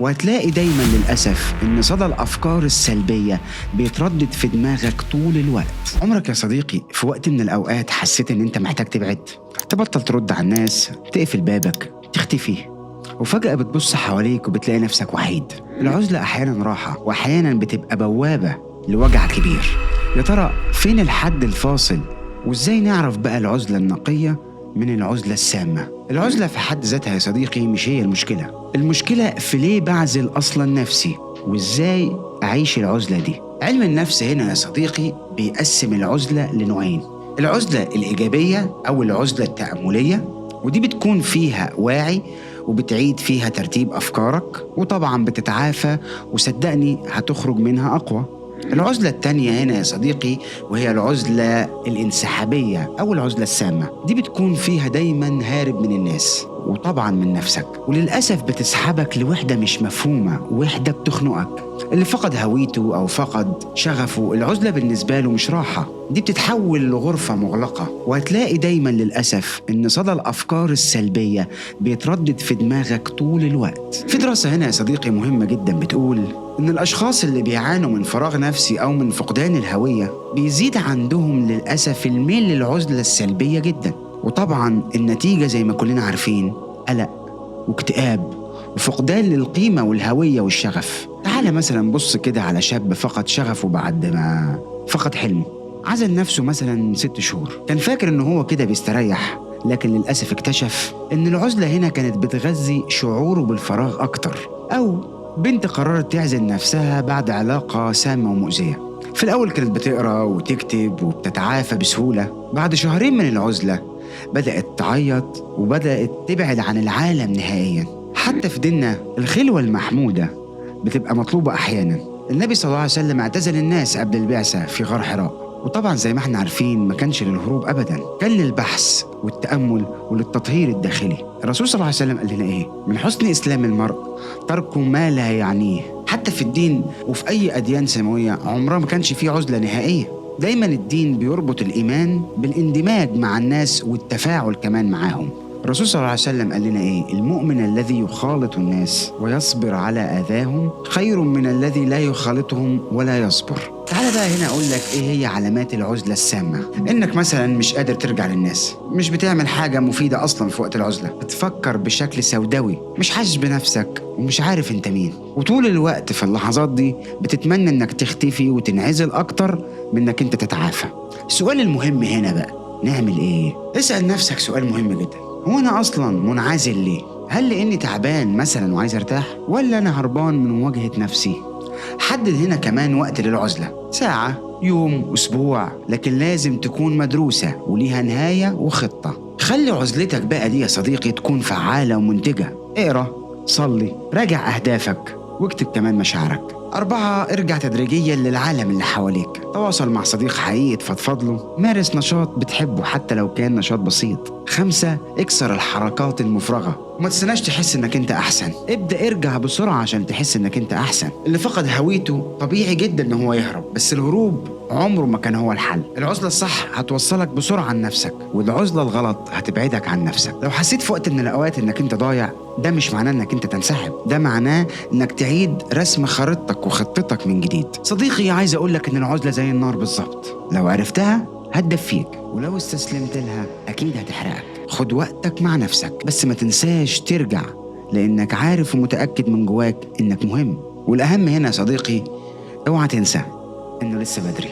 وهتلاقي دايما للأسف إن صدى الأفكار السلبية بيتردد في دماغك طول الوقت. عمرك يا صديقي في وقت من الأوقات حسيت إن أنت محتاج تبعد، تبطل ترد على الناس، تقفل بابك، تختفي، وفجأة بتبص حواليك وبتلاقي نفسك وحيد؟ العزلة أحيانا راحة وأحيانا بتبقى بوابة لوجع كبير. يا ترى فين الحد الفاصل؟ وإزاي نعرف بقى العزلة النقية من العزلة السامة؟ العزلة في حد ذاتها يا صديقي مش هي المشكلة. المشكلة في ليه بعزل أصلا نفسي وإزاي أعيش العزلة دي. علم النفس هنا يا صديقي بيقسم العزلة لنوعين: العزلة الإيجابية أو العزلة التأملية، ودي بتكون فيها واعي وبتعيد فيها ترتيب أفكارك، وطبعا بتتعافى وصدقني هتخرج منها أقوى. العزلة التانية هنا يا صديقي وهي العزلة الانسحابية أو العزلة السامة، دي بتكون فيها دايما هارب من الناس وطبعا من نفسك، وللأسف بتسحبك لوحدة مش مفهومة، وحدة بتخنقك. اللي فقد هويته أو فقد شغفه العزلة بالنسبة له مش راحة، دي بتتحول لغرفة مغلقة. وهتلاقي دايما للأسف إن صدى الأفكار السلبية بيتردد في دماغك طول الوقت. في دراسة هنا يا صديقي مهمة جدا بتقول إن الأشخاص اللي بيعانوا من فراغ نفسي أو من فقدان الهوية بيزيد عندهم للأسف الميل للعزلة السلبية جدا، وطبعا النتيجة زي ما كلنا عارفين قلق واكتئاب وفقدان للقيمة والهوية والشغف. تعال مثلا بص كده على شاب فقد شغفه بعد ما فقد حلمه، عزل نفسه مثلا 6 شهور، كان فاكر إنه هو كده بيستريح، لكن للأسف اكتشف إن العزلة هنا كانت بتغذي شعوره بالفراغ أكتر. أو بنت قررت تعزل نفسها بعد علاقة سامة ومؤذية، في الأول كانت بتقرأ وتكتب وبتتعافى بسهولة، بعد شهرين من العزلة بدأت تعيط وبدأت تبعد عن العالم نهائيا. حتى في ديننا الخلوة المحمودة بتبقى مطلوبة أحيانا. النبي صلى الله عليه وسلم اعتزل الناس قبل البعثة في غار حراء، وطبعا زي ما احنا عارفين ما كانش للهروب أبدا، كان للبحث والتأمل وللتطهير الداخلي. الرسول صلى الله عليه وسلم قال لنا إيه؟ من حسن إسلام المرء ترك ما لا يعنيه. حتى في الدين وفي أي أديان سماوية عمرها ما كانش فيه عزلة نهائية، دايما الدين بيربط الإيمان بالاندماج مع الناس والتفاعل كمان معاهم. الرسول صلى الله عليه وسلم قال لنا إيه؟ المؤمن الذي يخالط الناس ويصبر على آذاهم خير من الذي لا يخالطهم ولا يصبر. تعال بقى هنا أقول لك إيه هي علامات العزلة السامة. إنك مثلا مش قادر ترجع للناس، مش بتعمل حاجة مفيدة أصلا في وقت العزلة، بتفكر بشكل سوداوي، مش حاسس بنفسك ومش عارف أنت مين، وطول الوقت في اللحظات دي بتتمنى إنك تختفي وتنعزل أكتر من إنك أنت تتعافى. السؤال المهم هنا بقى نعمل إيه؟ اسأل نفسك سؤال مهم جدا: هو أنا أصلا منعزل ليه؟ هل لأني تعبان مثلا وعايز أرتاح؟ ولا أنا هربان من مواجهة نفسي؟ حدد هنا كمان وقت للعزلة، ساعة، يوم، أسبوع، لكن لازم تكون مدروسة وليها نهاية وخطة. خلي عزلتك بقى دي يا صديقي تكون فعالة ومنتجة. اقرأ، صلي، راجع أهدافك، واكتب كمان مشاعرك. 4 ارجع تدريجيا للعالم اللي حواليك، تواصل مع صديق حقيقي تفضفض له، مارس نشاط بتحبه حتى لو كان نشاط بسيط. 5 اكسر الحركات المفرغة وما تستناش تحس انك انت احسن، ابدأ ارجع بسرعة عشان تحس انك انت احسن. اللي فقد هويته طبيعي جدا ان هو يهرب، بس الهروب عمره ما كان هو الحل. العزلة الصح هتوصلك بسرعة عن نفسك، والعزلة الغلط هتبعدك عن نفسك. لو حسيت في وقت من الأوقات انك انت ضايع، ده مش معناه انك انت تنسحب، ده معناه انك تعيد رسم خريطتك وخطتك من جديد. صديقي عايز اقولك ان العزلة زي النار بالظبط، لو عرفتها هتدفيك، ولو استسلمت لها اكيد هتحرقك. خد وقتك مع نفسك، بس ما تنساش ترجع، لانك عارف ومتأكد من جواك انك مهم. والاهم هنا يا صديقي اوعى تنسى انه لسه بدري.